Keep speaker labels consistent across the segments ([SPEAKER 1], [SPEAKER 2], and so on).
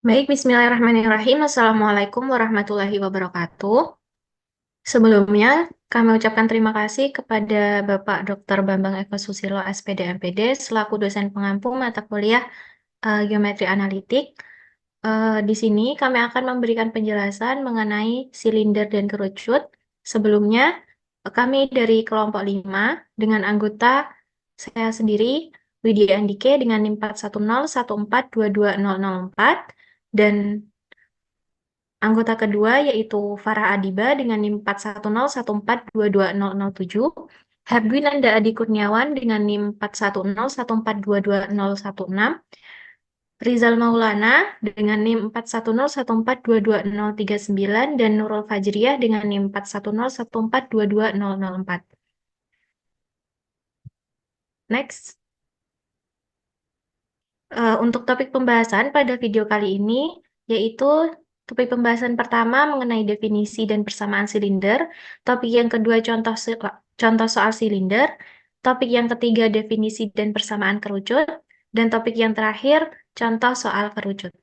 [SPEAKER 1] Baik, bismillahirrahmanirrahim. Assalamualaikum warahmatullahi wabarakatuh. Sebelumnya, kami ucapkan terima kasih kepada Bapak Dr. Bambang Eko Susilo, SPD MPD, selaku dosen pengampu mata kuliah Geometri Analitik. Di sini kami akan memberikan penjelasan mengenai silinder dan kerucut. Sebelumnya, kami dari kelompok 5 dengan anggota saya sendiri, Widya Andike dengan NIM 41014220004 dan anggota kedua yaitu Farah Adiba dengan NIM 41014220007, Hergwinanda Adi Kurniawan dengan NIM 41014220016, Rizal Maulana dengan NIM 41014220039 dan Nurul Fajriah dengan NIM 41014220004. Next. Untuk topik pembahasan pada video kali ini, yaitu topik pembahasan pertama mengenai definisi dan persamaan silinder, topik yang kedua contoh soal silinder, topik yang ketiga definisi dan persamaan kerucut, dan topik yang terakhir contoh soal kerucut.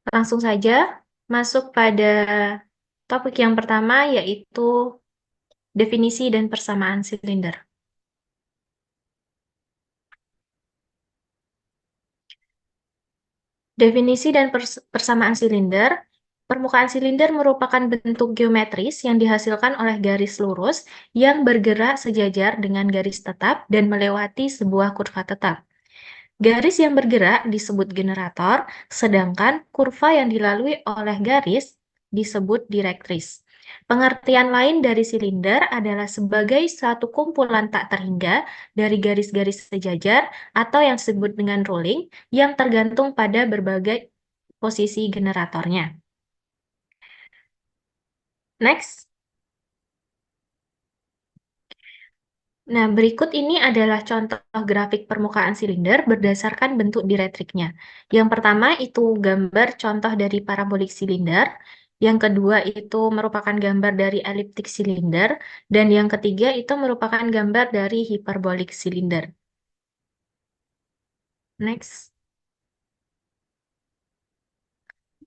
[SPEAKER 1] Langsung saja masuk pada topik yang pertama, yaitu definisi dan persamaan silinder. Definisi dan persamaan silinder. Permukaan silinder merupakan bentuk geometris yang dihasilkan oleh garis lurus yang bergerak sejajar dengan garis tetap dan melewati sebuah kurva tetap. Garis yang bergerak disebut generator, sedangkan kurva yang dilalui oleh garis disebut direktris. Pengertian lain dari silinder adalah sebagai suatu kumpulan tak terhingga dari garis-garis sejajar atau yang disebut dengan rolling yang tergantung pada berbagai posisi generatornya. Next. Nah, berikut ini adalah contoh grafik permukaan silinder berdasarkan bentuk direktriknya. Yang pertama itu gambar contoh dari parabolik silinder. Yang kedua itu merupakan gambar dari eliptik silinder. Dan yang ketiga itu merupakan gambar dari hiperbolik silinder. Next.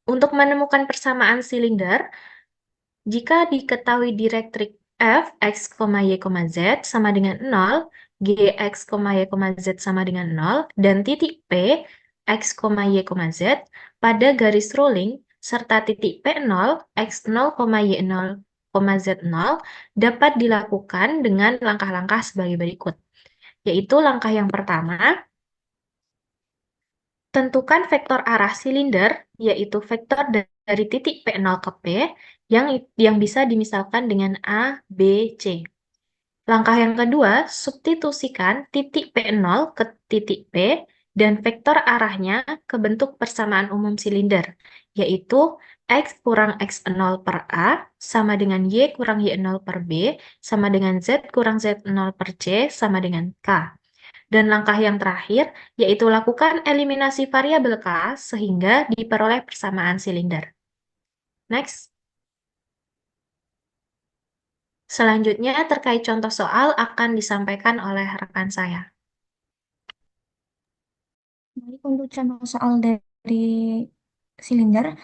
[SPEAKER 1] Untuk menemukan persamaan silinder, jika diketahui direktrik f, x, y, z sama dengan 0, g, x, y, z sama dengan 0, dan titik p, x, y, z, pada garis rolling, serta titik P0, X0, Y0, Z0, dapat dilakukan dengan langkah-langkah sebagai berikut. Yaitu langkah yang pertama, tentukan vektor arah silinder, yaitu vektor dari titik P0 ke P, yang bisa dimisalkan dengan A, B, C. Langkah yang kedua, substitusikan titik P0 ke titik P dan vektor arahnya ke bentuk persamaan umum silinder, yaitu X kurang X0 per A sama dengan Y kurang Y0 per B sama dengan Z kurang Z0 per C sama dengan K. Dan langkah yang terakhir, yaitu lakukan eliminasi variabel K sehingga diperoleh persamaan silinder. Next. Selanjutnya, terkait contoh soal akan disampaikan oleh rekan saya.
[SPEAKER 2] Baik, untuk contoh soal dari silinder,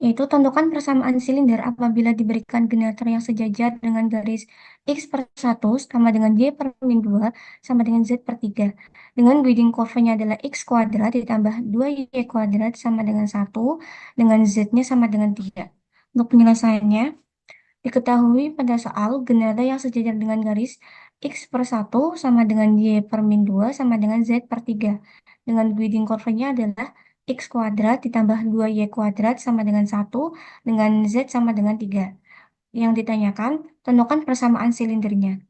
[SPEAKER 2] yaitu tentukan persamaan silinder apabila diberikan generator yang sejajar dengan garis X per 1 sama dengan Y per min 2 sama dengan Z per 3. Dengan guiding curve-nya adalah X kuadrat ditambah 2Y kuadrat sama dengan 1, dengan Z-nya sama dengan 3. Untuk penyelesaiannya, diketahui pada soal generator yang sejajar dengan garis X per 1 sama dengan Y per min 2 sama dengan Z per 3. Dengan guiding curve-nya adalah X kuadrat ditambah 2Y kuadrat sama dengan 1 dengan Z sama dengan 3. Yang ditanyakan, tentukan persamaan silindernya.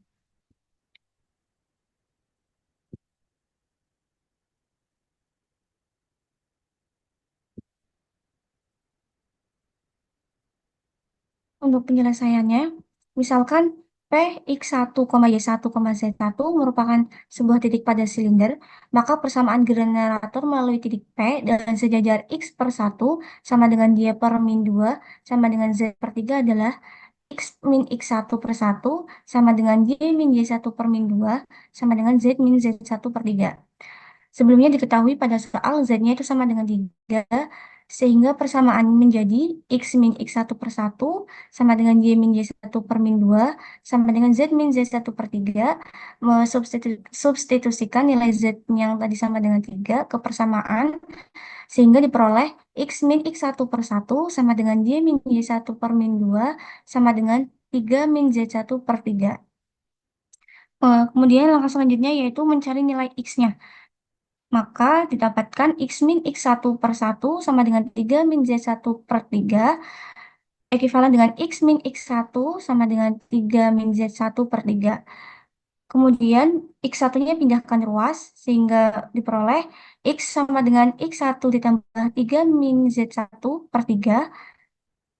[SPEAKER 2] Untuk penyelesaiannya, misalkan P, X1, Y1, Z1 merupakan sebuah titik pada silinder, maka persamaan generator melalui titik P dan sejajar X per 1 sama dengan Y per min 2 sama dengan Z per 3 adalah X min X1 per 1 sama dengan Y min Y1 per min 2 sama dengan Z min Z1 per 3. Sebelumnya diketahui pada soal Z-nya itu sama dengan 3, Sehingga persamaan menjadi X min X1 per 1 sama dengan Y min Y1 per min 2 sama dengan Z min Z1 per 3. Substitusikan nilai Z yang tadi sama dengan 3 ke persamaan sehingga diperoleh X min X1 per 1 sama dengan Y min Y1 per min 2 sama dengan 3 min Z1 per 3. Kemudian langkah selanjutnya yaitu mencari nilai X-nya. Maka didapatkan X min X1 per 1 sama dengan 3 min Z1 per 3 ekuivalen dengan X min X1 sama dengan 3 min Z1 per 3. Kemudian X1-nya pindahkan ruas sehingga diperoleh X sama dengan X1 ditambah 3 min Z1 per 3.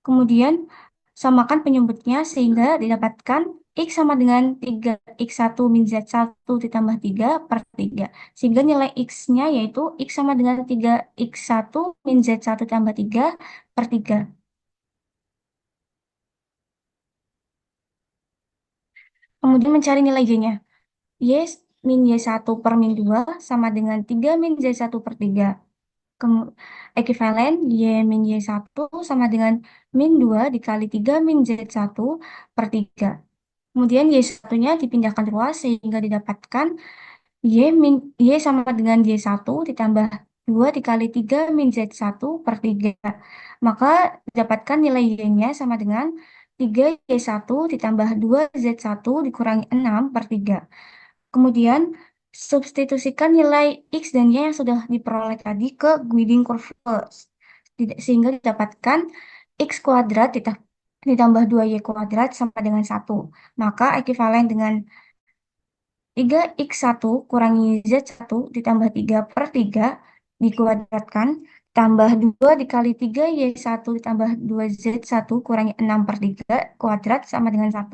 [SPEAKER 2] Kemudian samakan penyebutnya sehingga didapatkan X sama dengan 3X1 min Z1 ditambah 3 per 3. Sehingga nilai X-nya yaitu X sama dengan 3X1 min Z1 tambah 3 per 3. Kemudian mencari nilai Y-nya. Y min Y1 per min 2 sama dengan 3 min Z1 per 3. Ekuivalen Y min Y1 sama dengan min 2 dikali 3 min Z1 per 3. Kemudian Y1-nya dipindahkan ruas sehingga didapatkan Y sama dengan Y1 ditambah 2 dikali 3 min Z1 per 3. Maka didapatkan nilai Y-nya sama dengan 3Y1 ditambah 2Z1 dikurangi 6 per 3. Kemudian substitusikan nilai X dan Y yang sudah diperoleh tadi ke Guiding curve. Sehingga didapatkan X kuadrat ditambah 2Y kuadrat sama dengan 1. Maka ekuivalen dengan 3X1 kurangi Z1 ditambah 3 per 3 dikuadratkan tambah 2 dikali 3Y1 ditambah 2Z1 kurangi 6 per 3 kuadrat sama dengan 1.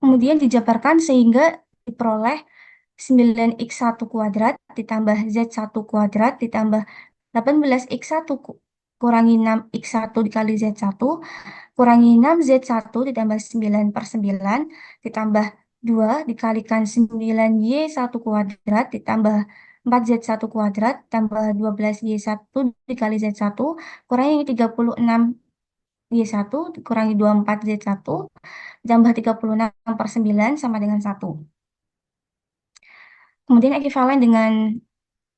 [SPEAKER 2] Kemudian dijabarkan sehingga diperoleh 9X1 kuadrat ditambah Z1 kuadrat ditambah 18X1 kurangi 6X1 dikali Z1 kurangi 6Z1 ditambah 9 per 9 ditambah 2 dikalikan 9Y1 kuadrat ditambah 4Z1 kuadrat tambah 12Y1 dikali Z1 kurangi 36Y1 dikurangi 24Z1 ditambah 36 per 9 sama dengan 1. Kemudian ekuivalen dengan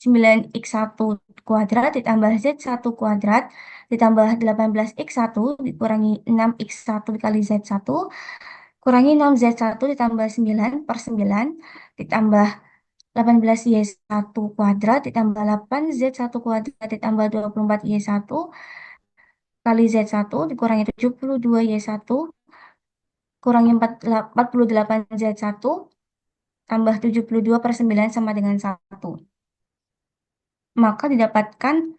[SPEAKER 2] 9X1 kuadrat ditambah Z1 kuadrat ditambah 18X1 dikurangi 6X1 dikali Z1 kurangi 6Z1 ditambah 9 per 9 ditambah 18Y1 kuadrat ditambah 8Z1 kuadrat ditambah 24Y1 kali Z1 dikurangi 72Y1 kurangi 48Z1 tambah 72 per 9 sama dengan 1. Maka didapatkan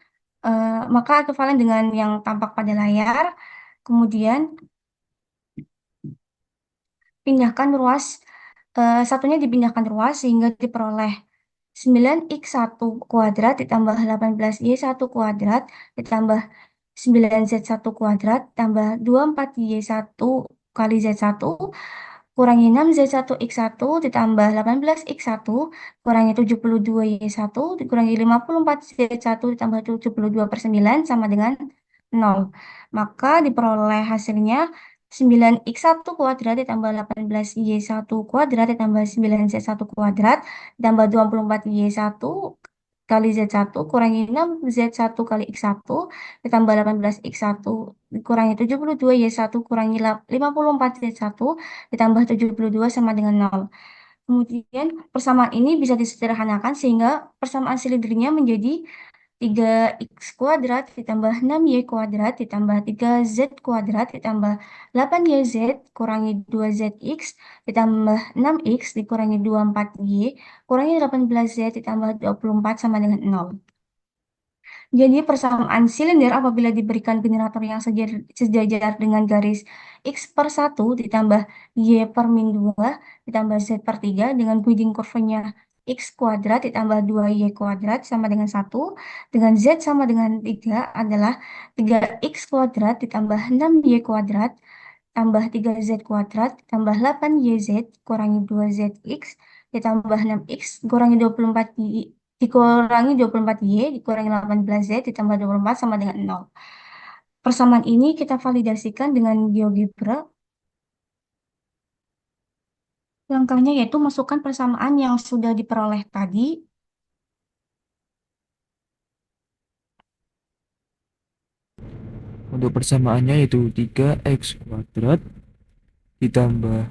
[SPEAKER 2] maka ekuivalen dengan yang tampak pada layar. Kemudian pindahkan ruas, satunya dipindahkan ruas sehingga diperoleh 9X1 kuadrat ditambah 18Y1 kuadrat ditambah 9Z1 kuadrat tambah 24Y1 kali Z1 kurangi 6Z1X1 ditambah 18X1 kurangi 72Y1 dikurangi 54Z1 ditambah 72 per 9 sama dengan 0. Maka diperoleh hasilnya 9X1 kuadrat ditambah 18Y1 kuadrat ditambah 9Z1 kuadrat ditambah 24Y1 kali Z1 kurangi 6Z1 kali X1 ditambah 18X1 dikurangi 72Y1 kurangi 54Z1 ditambah 72 sama dengan 0. Kemudian persamaan ini bisa disederhanakan sehingga persamaan silindernya menjadi 3X kuadrat ditambah 6Y kuadrat ditambah 3Z kuadrat ditambah 8YZ kurangi 2ZX ditambah 6X dikurangi 24Y kurangi 18Z ditambah 24 sama dengan 0. Jadi persamaan silinder apabila diberikan generator yang sejajar dengan garis X per 1 ditambah Y per min 2 ditambah Z per 3 dengan guiding curve-nya X kuadrat ditambah 2Y kuadrat sama dengan 1 dengan Z sama dengan 3 adalah 3X kuadrat ditambah 6Y kuadrat tambah 3Z kuadrat tambah 8YZ kurangi 2ZX ditambah 6X kurangi 24Y dikurangi 24Y dikurangi 18Z ditambah 24 sama dengan 0. Persamaan ini kita validasikan dengan GeoGebra. Langkahnya yaitu masukkan persamaan yang sudah diperoleh tadi.
[SPEAKER 3] Untuk persamaannya yaitu 3x kuadrat ditambah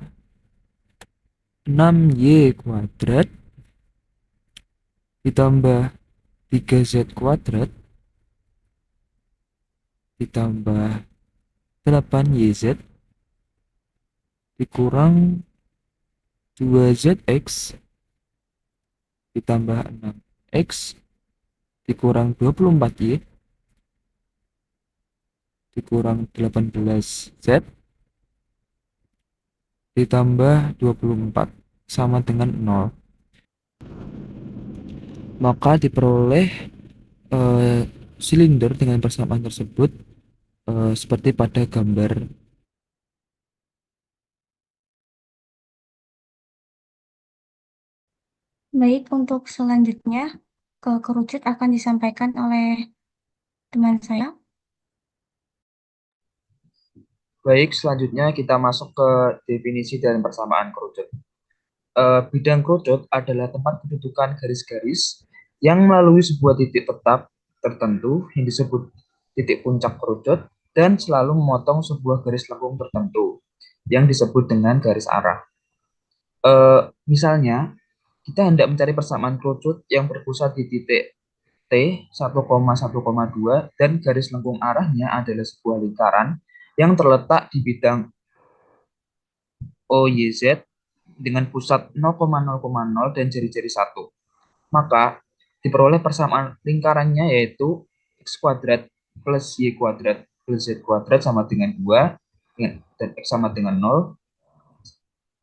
[SPEAKER 3] 6y kuadrat ditambah 3z kuadrat ditambah 8yz dikurang 2zx ditambah 6x dikurang 24y dikurang 18z ditambah 24 sama dengan 0. Maka diperoleh silinder dengan persamaan tersebut seperti pada gambar.
[SPEAKER 2] Baik, untuk selanjutnya kerucut akan disampaikan oleh teman saya.
[SPEAKER 4] Baik, selanjutnya kita masuk ke definisi dan persamaan kerucut. Bidang kerucut adalah tempat kedudukan garis-garis yang melalui sebuah titik tetap tertentu yang disebut titik puncak kerucut dan selalu memotong sebuah garis lengkung tertentu yang disebut dengan garis arah. Misalnya, kita hendak mencari persamaan kerucut yang berpusat di titik T 1,1,2 dan garis lengkung arahnya adalah sebuah lingkaran yang terletak di bidang OYZ dengan pusat 0,0,0 dan jari-jari 1. Maka diperoleh persamaan lingkarannya yaitu x kuadrat plus y kuadrat plus z kuadrat sama dengan 2 dan x sama dengan 0.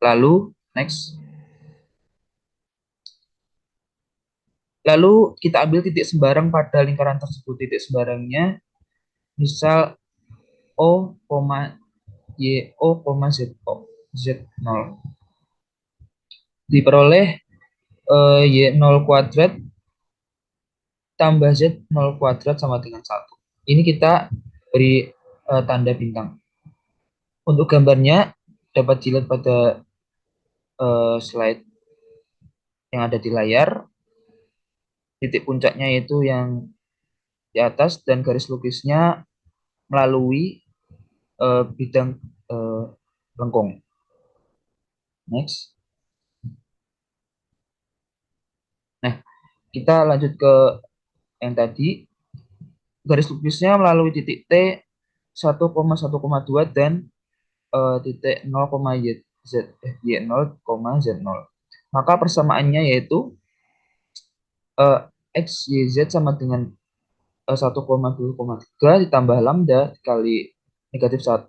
[SPEAKER 4] Lalu next. Lalu kita ambil titik sembarang pada lingkaran tersebut. Titik sembarangnya misal O, Y, O, Z, O, Z0. Diperoleh Y0 kuadrat tambah Z0 kuadrat sama dengan 1. Ini kita beri tanda bintang. Untuk gambarnya dapat dilihat pada slide yang ada di layar. Titik puncaknya yaitu yang di atas dan garis lukisnya melalui bidang lengkung. Next. Nah, kita lanjut ke yang tadi. Garis lukisnya melalui titik T 1,1,2 dan titik 0,z0, maka persamaannya yaitu x, y, z sama dengan 1,2,3 ditambah lambda dikali negatif 1,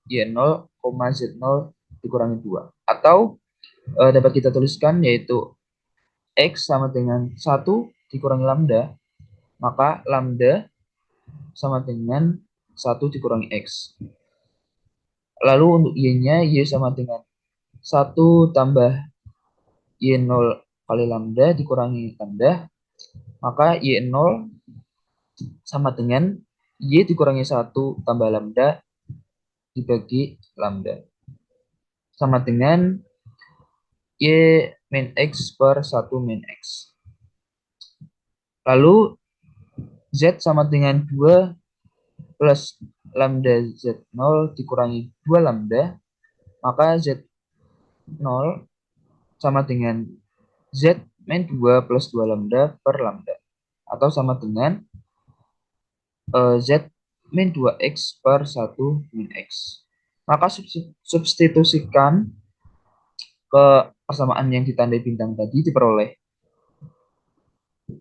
[SPEAKER 4] y0, z0 dikurangi 2. Atau dapat kita tuliskan yaitu x sama dengan 1 dikurangi lambda, maka lambda sama dengan 1 dikurangi x. Lalu untuk y-nya, y sama dengan 1 tambah y0 kali lambda dikurangi lambda, maka y0 sama dengan y dikurangi 1 tambah lambda dibagi lambda. Sama dengan y min x per 1 min x. Lalu z sama dengan 2 plus lambda z0 dikurangi 2 lambda, maka z0 sama dengan z min 2 plus 2 lambda per lambda. Atau sama dengan z min 2x per 1 min x. Maka substitusikan ke persamaan yang ditandai bintang tadi diperoleh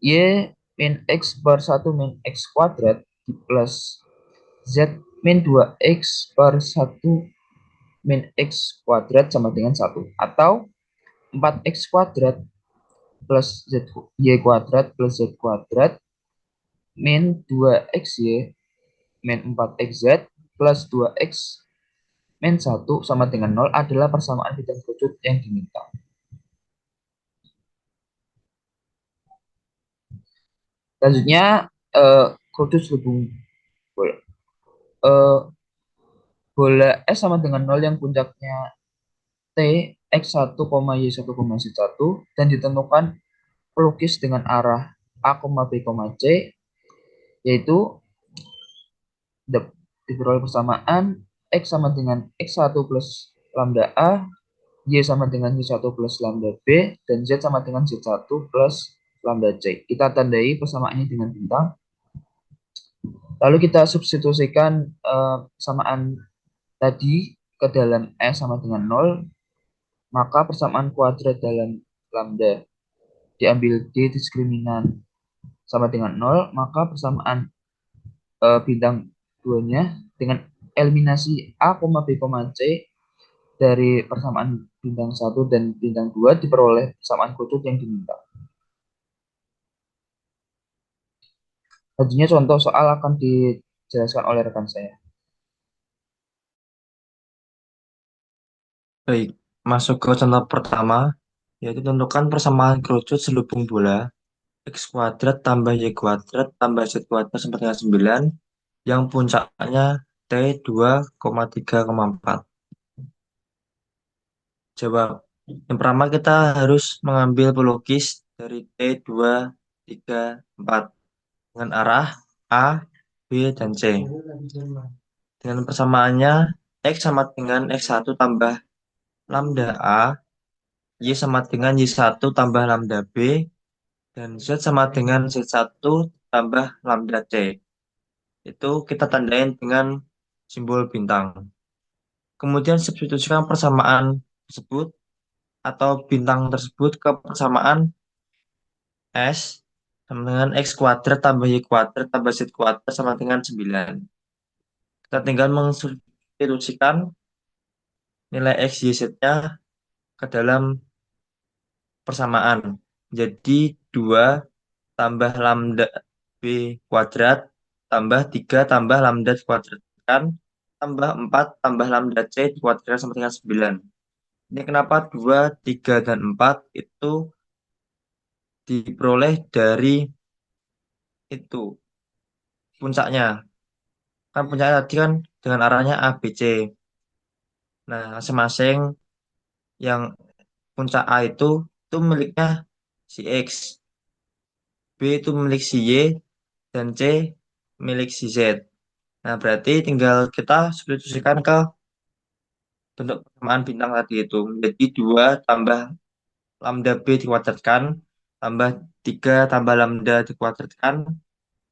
[SPEAKER 4] y min x per 1 min x kuadrat plus z min 2x per 1 min x kuadrat sama dengan 1. Atau 4x kuadrat plus y kuadrat plus z kuadrat min 2xy min 4xz plus 2x min 1 sama dengan 0 adalah persamaan bidang kerucut yang diminta. Selanjutnya kerucut selubung bola. Eh, bola S sama dengan 0 yang puncaknya T X1, Y1, Z1 dan ditentukan pelukis dengan arah A, B, C, yaitu diperoleh persamaan X sama dengan X1 plus lambda A, Y sama dengan Y1 plus lambda B, dan Z sama dengan Z1 plus lambda C. Kita tandai persamaannya dengan bintang. Lalu kita substitusikan persamaan tadi ke dalam S sama dengan 0, maka persamaan kuadrat dalam lambda diambil D diskriminan sama dengan 0, maka persamaan bintang 2-nya dengan eliminasi A, B, C dari persamaan bintang 1 dan bintang 2 diperoleh persamaan kerucut yang diminta. Selanjutnya contoh soal akan dijelaskan oleh rekan saya.
[SPEAKER 5] Baik, masuk ke contoh pertama, yaitu tentukan persamaan kerucut selubung bola X kuadrat tambah Y kuadrat tambah Z kuadrat sama dengan 9 yang puncaknya T 2,3,4. Jawab. Yang pertama kita harus mengambil pelukis dari T 2, 3, 4 dengan arah A, B, dan C. Dengan persamaannya X sama dengan X1 tambah lambda A, Y sama dengan Y1 tambah lambda B, dan Z sama dengan Z1 tambah lambda C. Itu kita tandain dengan simbol bintang. Kemudian substitusikan persamaan tersebut atau bintang tersebut ke persamaan S sama dengan X kuadrat tambah Y kuadrat tambah Z kuadrat sama dengan 9. Kita tinggal mensubstitusikan nilai X, Y, Z-nya ke dalam persamaan. Jadi 2 tambah lambda B kuadrat tambah 3 tambah lambda dikuadratkan tambah 4 tambah lambda C dikuadratkan sama dengan 9. Ini kenapa 2, 3, dan 4 itu diperoleh dari itu puncaknya. Kan puncaknya tadi kan dengan arahnya A, B, C. Nah, masing-masing yang puncak A itu miliknya si X, B itu milik si Y, dan C milik si Z. Nah, berarti tinggal kita substitusikan ke bentuk persamaan bintang tadi itu. Jadi 2 tambah lambda B dikuadratkan, tambah 3 tambah lambda dikuadratkan,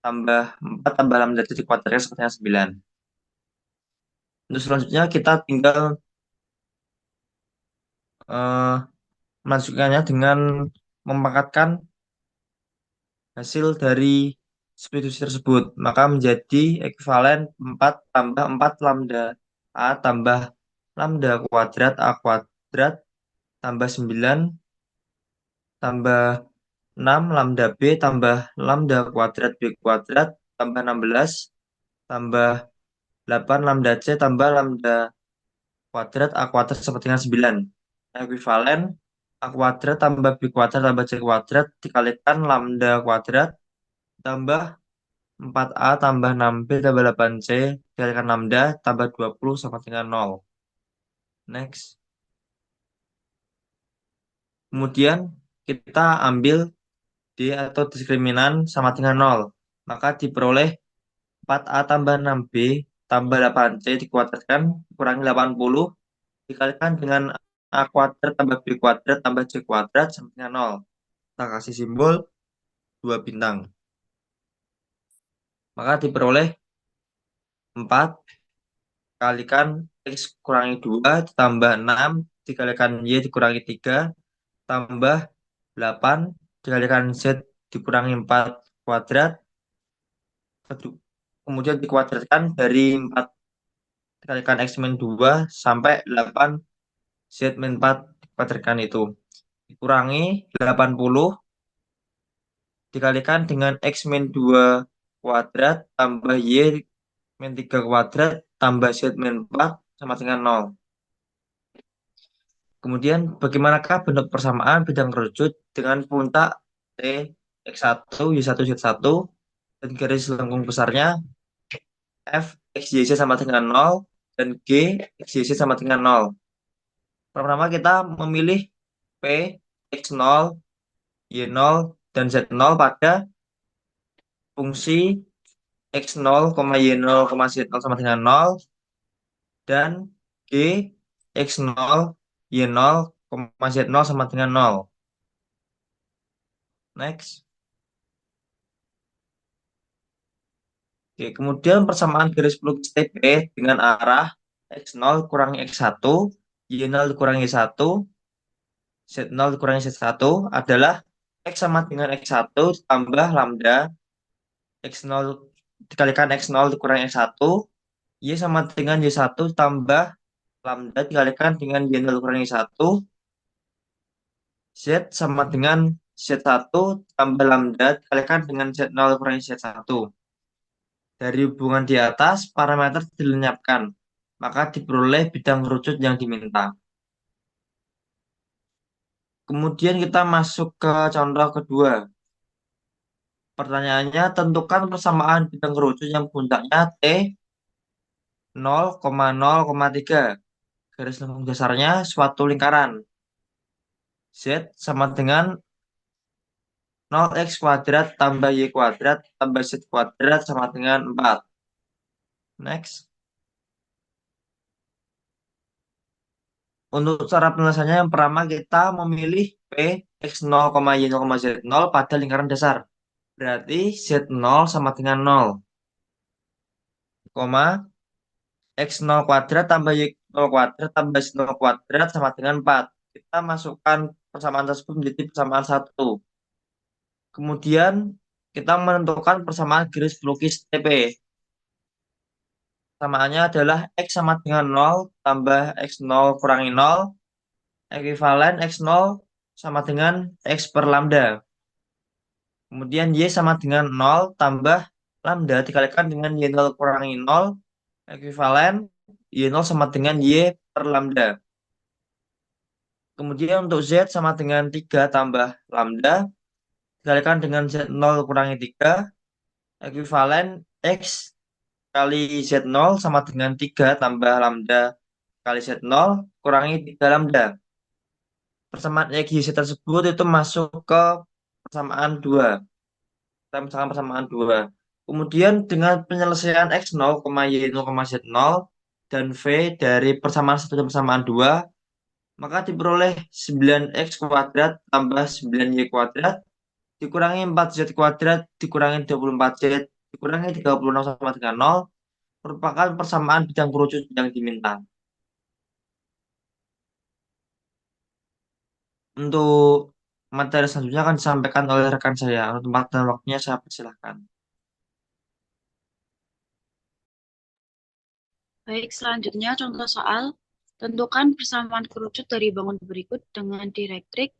[SPEAKER 5] tambah 4 tambah lambda C dikuadratkan sama dengan 9. Untuk selanjutnya kita tinggal eh, melanjutkannya dengan memangkatkan hasil dari substitusi tersebut. Maka menjadi ekuivalen 4 tambah 4 lambda A tambah lambda kuadrat A kuadrat tambah 9 tambah 6 lambda B tambah lambda kuadrat B kuadrat tambah 16 tambah 8 lambda C tambah lambda kuadrat A kuadrat sama dengan 9. Ekuivalen A kuadrat tambah B kuadrat tambah C kuadrat dikalikan lambda kuadrat tambah 4A tambah 6B tambah 8C dikalikan lambda tambah 20 sama dengan 0. Next. Kemudian kita ambil D atau diskriminan sama dengan 0. Maka diperoleh 4A tambah 6B tambah 8C dikuadratkan dikurangi 80 dikalikan dengan A kuadrat tambah B kuadrat tambah C kuadrat sama dengan 0. Kita kasih simbol 2 bintang. Maka diperoleh 4 kalikan X kurangi 2 ditambah 6 dikalikan Y dikurangi 3 tambah 8 dikalikan Z dikurangi 4 kuadrat kemudian dikuadratkan dari 4 dikalikan X min 2 sampai 8 Z min 4 dikuadratkan itu dikurangi 80 dikalikan dengan X min 2 kuadrat tambah Y min 3 kuadrat tambah Z min 4 sama dengan 0. Kemudian bagaimanakah bentuk persamaan bidang kerucut dengan puncak T X1, Y1, Z1, dan garis lengkung besarnya F, X, Y, Z sama dengan 0, dan G, X, Y, Z sama dengan 0. Pertama kita memilih P, X0, Y0, dan Z0 pada fungsi X0, Y0, Z0 sama dengan 0, dan G, X0, Y0, Z0 sama dengan 0. Next. Oke, kemudian persamaan garis pelukis TP dengan arah X0 kurangi X1, Y0 dikurangi Y1, Z0 dikurangi Z1 adalah X sama dengan X1 tambah lambda, X0 dikalikan X0 dikurangi X1, Y sama dengan Y1 tambah lambda dikalikan dengan Y0 dikurangi Y1, Z sama dengan Z1 tambah lambda dikalikan dengan Z0 dikurangi Z1. Dari hubungan di atas, parameter dilenyapkan, maka diperoleh bidang kerucut yang diminta. Kemudian kita masuk ke contoh kedua. Pertanyaannya, tentukan persamaan bidang kerucut yang puncaknya T 0,0,3. Garis lengkung dasarnya suatu lingkaran. Z sama dengan 0x kuadrat tambah Y kuadrat tambah Z kuadrat sama dengan 4. Next. Untuk cara penyelesaiannya yang pertama kita memilih P X0, Y0, Z0 pada lingkaran dasar. Berarti Z0 sama dengan 0, X0 kuadrat tambah Y0 kuadrat tambah Z0 kuadrat sama dengan 4. Kita masukkan persamaan tersebut menjadi persamaan 1. Kemudian kita menentukan persamaan garis pelukis TP. Samaannya adalah X sama dengan 0 tambah X0 kurangi 0, ekuivalen X0 sama dengan X per lambda. Kemudian Y sama dengan 0 tambah lambda dikalikan dengan Y0 kurangi 0, ekuivalen Y0 sama dengan Y per lambda. Kemudian untuk Z sama dengan 3 tambah lambda dikalikan dengan Z0 kurangi 3, ekuivalen X kali Z0 sama dengan 3 tambah lambda kali Z0 kurangi 3 lambda. Persamaan X, Y, Z tersebut itu masuk ke persamaan 2. Kita misalkan persamaan 2. Kemudian dengan penyelesaian X0, Y0, Z0 dan V dari persamaan 1 dan persamaan 2, maka diperoleh 9x kuadrat tambah 9y kuadrat dikurangi 4z kuadrat dikurangi 24z dikurangi 36 sama dengan 0 merupakan persamaan bidang kerucut yang diminta. Untuk materi selanjutnya akan disampaikan oleh rekan saya. Untuk tempat dan waktunya saya persilahkan.
[SPEAKER 6] Baik, selanjutnya contoh soal. Tentukan persamaan kerucut dari bangun berikut dengan direktrik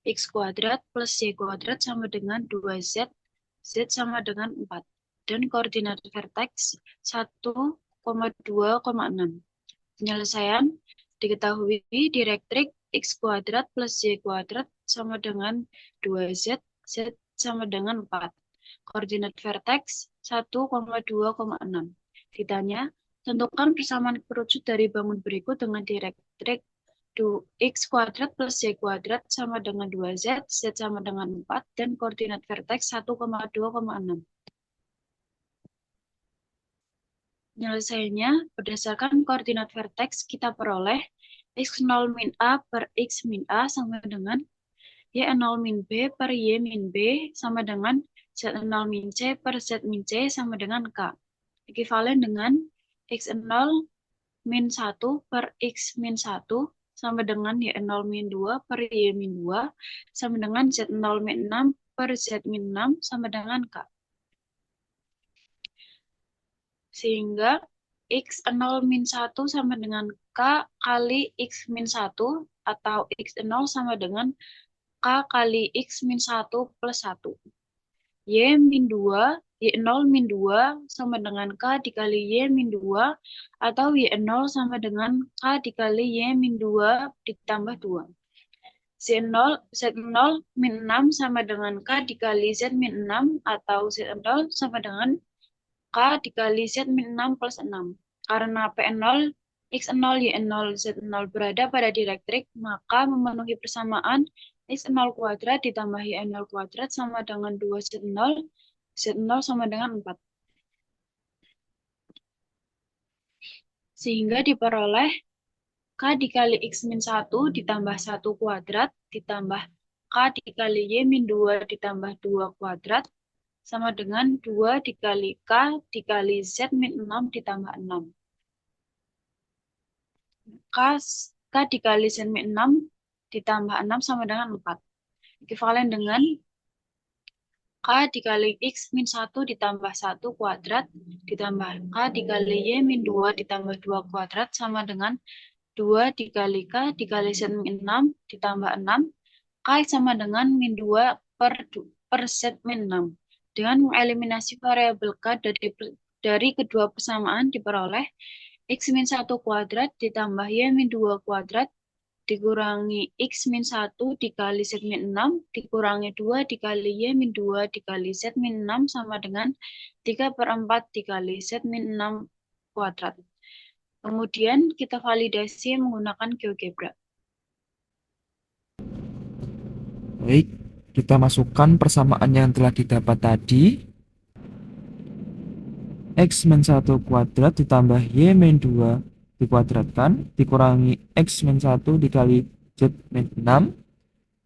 [SPEAKER 6] X kuadrat plus Y kuadrat sama dengan 2Z, Z sama dengan 4. Dan koordinat vertex 1,2,6. Penyelesaian diketahui direktrik X kuadrat plus Y kuadrat sama dengan 2Z, Z sama dengan 4. Koordinat vertex 1,2,6. Ditanya, tentukan persamaan kerucut dari bangun berikut dengan direktrik X kuadrat plus Y kuadrat sama dengan 2Z, Z sama dengan 4, dan koordinat vertex 1,2,6. Penyelesaiannya, berdasarkan koordinat vertex, kita peroleh X0 min A per X min A sama dengan Y0 min B per Y min B sama dengan Z0 min C per Z min C sama dengan K. Ekivalen dengan X0 min 1 per X min 1 sama dengan Y0 min 2 per Y min 2 sama dengan Z0 min 6 per Z min 6 sama dengan K. Sehingga X0 min 1 sama dengan K kali X min 1 atau X0 sama dengan K kali X min 1 plus 1. Y min 2, Y0 min 2 sama dengan K dikali Y min 2 atau Y0 sama dengan K dikali Y min 2 ditambah 2. Z0 min 6 sama dengan K dikali Z min 6 atau Z0 sama dengan K dikali Z min 6 plus 6. Karena P0, X0, Y0, Z0 berada pada dielektrik, maka memenuhi persamaan X0 kuadrat ditambah Y0 kuadrat sama dengan 2Z0, Z0 sama dengan 4. Sehingga diperoleh K dikali X min 1 ditambah 1 kuadrat ditambah K dikali Y min 2 ditambah 2 kuadrat sama dengan 2 dikali K dikali Z min 6 ditambah 6. K dikali Z min 6 ditambah 6 sama dengan 4. Ekivalen dengan K dikali X min 1 ditambah 1 kuadrat ditambah K dikali Y min 2 ditambah 2 kuadrat sama dengan 2 dikali K dikali Z min 6 ditambah 6. K sama dengan min 2 per Z min 6. Dengan mengeliminasi variabel K dari kedua persamaan diperoleh X min 1 kuadrat ditambah Y min 2 kuadrat dikurangi X min 1 dikali Z min 6 dikurangi 2 dikali Y min 2 dikali Z min 6 sama dengan 3/4 dikali Z min 6 kuadrat. Kemudian kita validasi menggunakan GeoGebra.
[SPEAKER 3] Baik, kita masukkan persamaan yang telah didapat tadi. X min 1 kuadrat ditambah Y min 2 dikuadratkan, dikurangi X min 1 dikali Z min 6,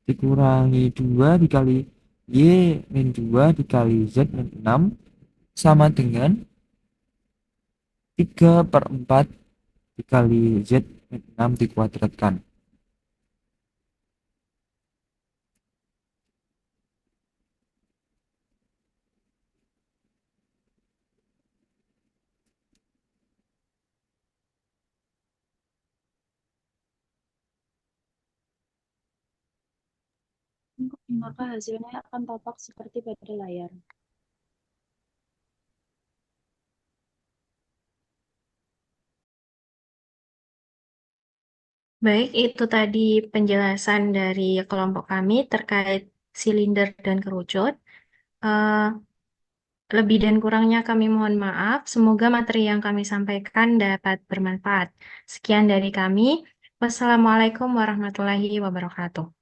[SPEAKER 3] dikurangi 2 dikali Y min 2 dikali Z min 6, sama dengan 3/4 dikali Z min 6 dikuadratkan.
[SPEAKER 6] Maka hasilnya akan tampak seperti pada layar.
[SPEAKER 1] Baik, itu tadi penjelasan dari kelompok kami terkait silinder dan kerucut. Eh, Lebih dan kurangnya kami mohon maaf. Semoga materi yang kami sampaikan dapat bermanfaat. Sekian dari kami. Wassalamualaikum warahmatullahi wabarakatuh.